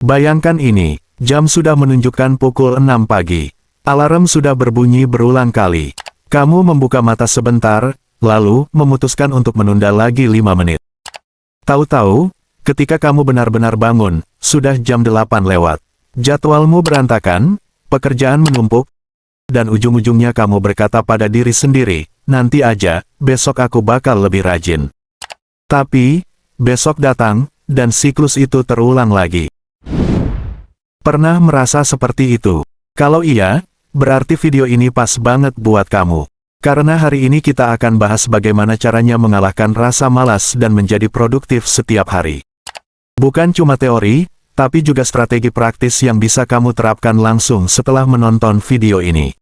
Bayangkan ini, jam sudah menunjukkan pukul 6 pagi. Alarm sudah berbunyi berulang kali. Kamu membuka mata sebentar, lalu memutuskan untuk menunda lagi 5 menit. Tahu-tahu, ketika kamu benar-benar bangun, sudah jam 8 lewat. Jadwalmu berantakan, pekerjaan menumpuk, dan ujung-ujungnya kamu berkata pada diri sendiri, nanti aja, besok aku bakal lebih rajin. Tapi, besok datang, dan siklus itu terulang lagi. Pernah merasa seperti itu? Kalau iya, berarti video ini pas banget buat kamu. Karena hari ini kita akan bahas bagaimana caranya mengalahkan rasa malas dan menjadi produktif setiap hari. Bukan cuma teori, tapi juga strategi praktis yang bisa kamu terapkan langsung setelah menonton video ini.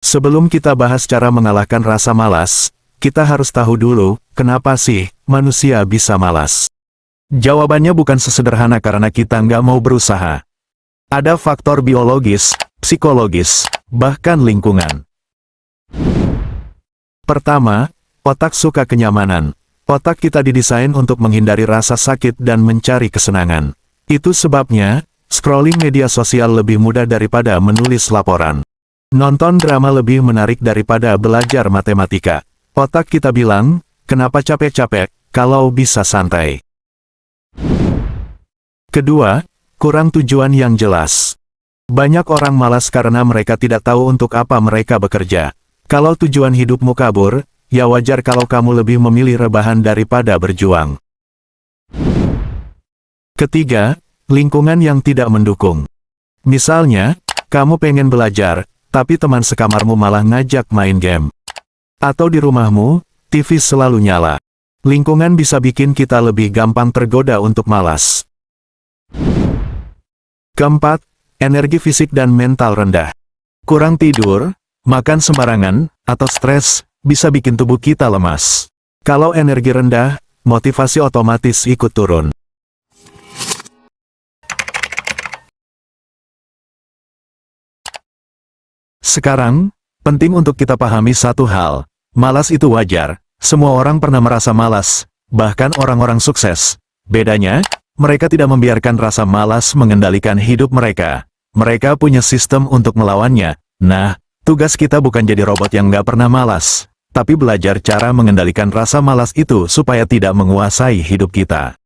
Sebelum kita bahas cara mengalahkan rasa malas, kita harus tahu dulu, kenapa sih manusia bisa malas? Jawabannya bukan sesederhana karena kita nggak mau berusaha. Ada faktor biologis, psikologis, bahkan lingkungan. Pertama, otak suka kenyamanan. Otak kita didesain untuk menghindari rasa sakit dan mencari kesenangan. Itu sebabnya, scrolling media sosial lebih mudah daripada menulis laporan. Nonton drama lebih menarik daripada belajar matematika. Otak kita bilang, kenapa capek-capek, kalau bisa santai. Kedua, kurang tujuan yang jelas. Banyak orang malas karena mereka tidak tahu untuk apa mereka bekerja. Kalau tujuan hidupmu kabur, ya wajar kalau kamu lebih memilih rebahan daripada berjuang. Ketiga, lingkungan yang tidak mendukung. Misalnya, kamu pengen belajar, tapi teman sekamarmu malah ngajak main game. Atau di rumahmu, TV selalu nyala. Lingkungan bisa bikin kita lebih gampang tergoda untuk malas. Keempat, energi fisik dan mental rendah. Kurang tidur, makan sembarangan, atau stres, bisa bikin tubuh kita lemas. Kalau energi rendah, motivasi otomatis ikut turun. Sekarang, penting untuk kita pahami satu hal. Malas itu wajar, semua orang pernah merasa malas, bahkan orang-orang sukses. Bedanya, mereka tidak membiarkan rasa malas mengendalikan hidup mereka. Mereka punya sistem untuk melawannya. Nah, tugas kita bukan jadi robot yang nggak pernah malas, tapi belajar cara mengendalikan rasa malas itu supaya tidak menguasai hidup kita.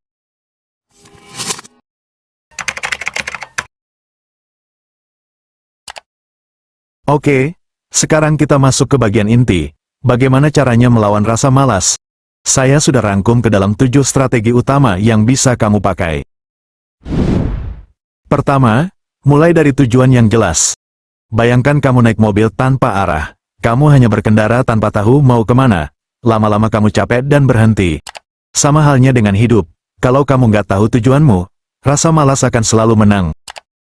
Oke, sekarang kita masuk ke bagian inti. Bagaimana caranya melawan rasa malas? Saya sudah rangkum ke dalam 7 strategi utama yang bisa kamu pakai. Pertama, mulai dari tujuan yang jelas. Bayangkan kamu naik mobil tanpa arah. Kamu hanya berkendara tanpa tahu mau kemana. Lama-lama kamu capek dan berhenti. Sama halnya dengan hidup. Kalau kamu nggak tahu tujuanmu, rasa malas akan selalu menang.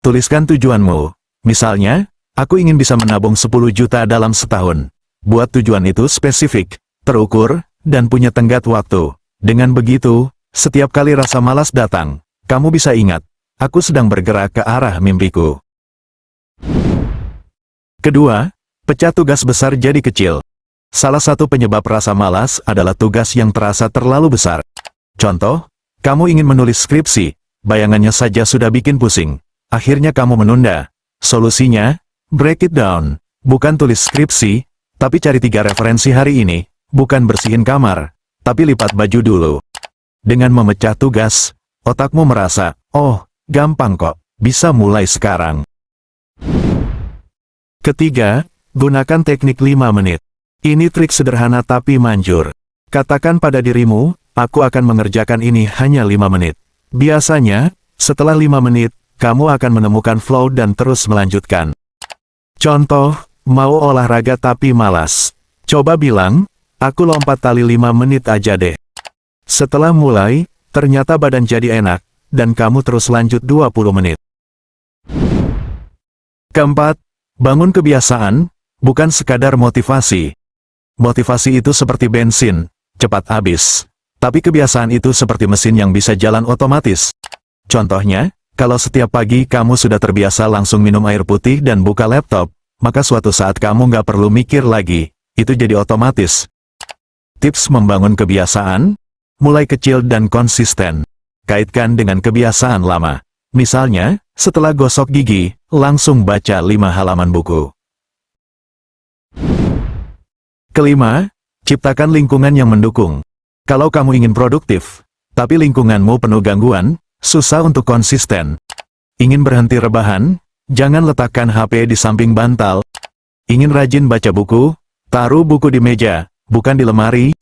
Tuliskan tujuanmu. Misalnya, aku ingin bisa menabung 10 juta dalam setahun. Buat tujuan itu spesifik, terukur, dan punya tenggat waktu. Dengan begitu, setiap kali rasa malas datang, kamu bisa ingat, aku sedang bergerak ke arah mimpiku. Kedua, pecah tugas besar jadi kecil. Salah satu penyebab rasa malas adalah tugas yang terasa terlalu besar. Contoh, kamu ingin menulis skripsi, bayangannya saja sudah bikin pusing. Akhirnya kamu menunda. Solusinya, break it down. Bukan tulis skripsi, tapi cari 3 referensi hari ini, bukan bersihin kamar, tapi lipat baju dulu. Dengan memecah tugas, otakmu merasa, oh, gampang kok, bisa mulai sekarang. Ketiga, gunakan teknik 5 menit. Ini trik sederhana tapi manjur. Katakan pada dirimu, aku akan mengerjakan ini hanya 5 menit. Biasanya, setelah 5 menit, kamu akan menemukan flow dan terus melanjutkan. Contoh, mau olahraga tapi malas. Coba bilang, aku lompat tali 5 menit aja deh. Setelah mulai, ternyata badan jadi enak, dan kamu terus lanjut 20 menit. Keempat, bangun kebiasaan, bukan sekadar motivasi. Motivasi itu seperti bensin, cepat habis. Tapi kebiasaan itu seperti mesin yang bisa jalan otomatis. Contohnya, Kalau setiap pagi kamu sudah terbiasa langsung minum air putih dan buka laptop, maka suatu saat kamu nggak perlu mikir lagi, itu jadi otomatis. Tips membangun kebiasaan, mulai kecil dan konsisten. Kaitkan dengan kebiasaan lama. Misalnya, setelah gosok gigi, langsung baca 5 halaman buku. Kelima, ciptakan lingkungan yang mendukung. Kalau kamu ingin produktif, tapi lingkunganmu penuh gangguan, susah untuk konsisten. Ingin berhenti rebahan? Jangan letakkan HP di samping bantal. Ingin rajin baca buku? Taruh buku di meja, bukan di lemari.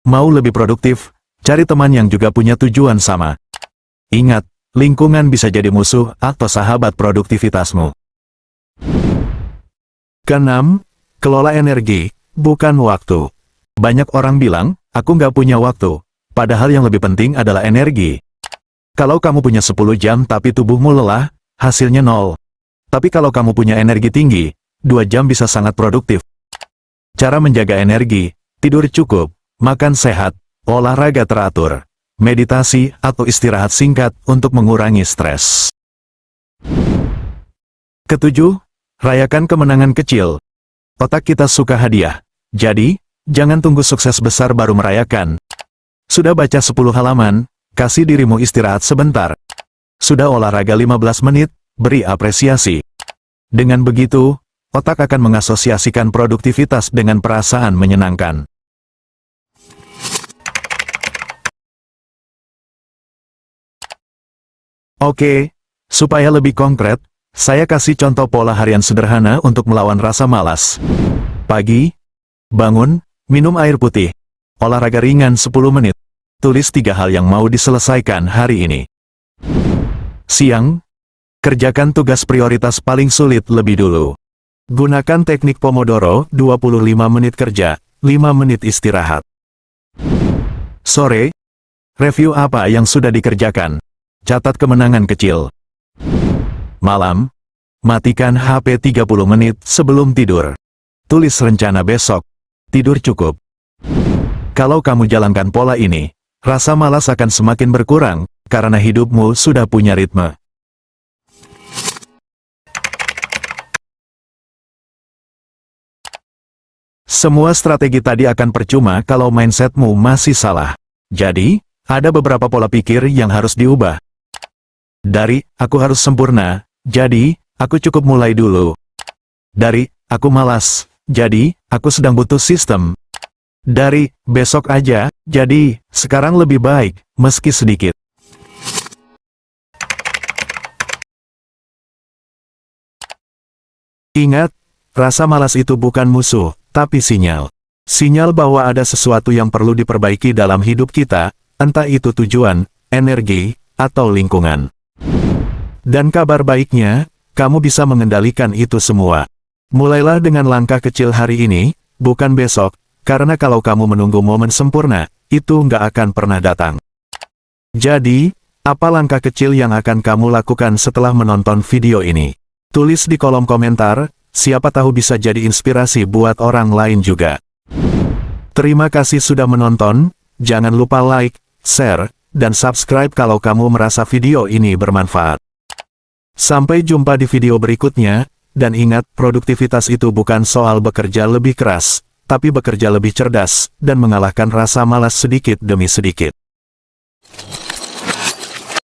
Mau lebih produktif? Cari teman yang juga punya tujuan sama. Ingat, lingkungan bisa jadi musuh atau sahabat produktivitasmu. Keenam, kelola energi, bukan waktu. Banyak orang bilang, aku nggak punya waktu. Padahal yang lebih penting adalah energi. Kalau kamu punya 10 jam tapi tubuhmu lelah, hasilnya nol. Tapi kalau kamu punya energi tinggi, 2 jam bisa sangat produktif. Cara menjaga energi, tidur cukup, makan sehat, olahraga teratur, meditasi atau istirahat singkat untuk mengurangi stres. Ketujuh, rayakan kemenangan kecil. Otak kita suka hadiah. Jadi, jangan tunggu sukses besar baru merayakan. Sudah baca 10 halaman, kasih dirimu istirahat sebentar. Sudah olahraga 15 menit, beri apresiasi. Dengan begitu, otak akan mengasosiasikan produktivitas dengan perasaan menyenangkan. Oke, supaya lebih konkret, saya kasih contoh pola harian sederhana untuk melawan rasa malas. Pagi, bangun, minum air putih. Olahraga ringan 10 menit. Tulis 3 hal yang mau diselesaikan hari ini. Siang, kerjakan tugas prioritas paling sulit lebih dulu. Gunakan teknik Pomodoro, 25 menit kerja, 5 menit istirahat. Sore, review apa yang sudah dikerjakan. Catat kemenangan kecil. Malam, matikan HP 30 menit sebelum tidur. Tulis rencana besok. Tidur cukup. Kalau kamu jalankan pola ini, rasa malas akan semakin berkurang, karena hidupmu sudah punya ritme. Semua strategi tadi akan percuma kalau mindsetmu masih salah. Jadi, ada beberapa pola pikir yang harus diubah. Dari, aku harus sempurna, jadi, aku cukup mulai dulu. Dari, aku malas, jadi, aku sedang butuh sistem. Dari, besok aja, jadi, sekarang lebih baik, meski sedikit. Ingat, rasa malas itu bukan musuh, tapi sinyal. Sinyal bahwa ada sesuatu yang perlu diperbaiki dalam hidup kita, entah itu tujuan, energi, atau lingkungan. Dan kabar baiknya, kamu bisa mengendalikan itu semua. Mulailah dengan langkah kecil hari ini, bukan besok, karena kalau kamu menunggu momen sempurna, itu nggak akan pernah datang. Jadi, apa langkah kecil yang akan kamu lakukan setelah menonton video ini? Tulis di kolom komentar. Siapa tahu bisa jadi inspirasi buat orang lain juga. Terima kasih sudah menonton, jangan lupa like, share, dan subscribe kalau kamu merasa video ini bermanfaat. Sampai jumpa di video berikutnya, dan ingat, produktivitas itu bukan soal bekerja lebih keras, tapi bekerja lebih cerdas, dan mengalahkan rasa malas sedikit demi sedikit.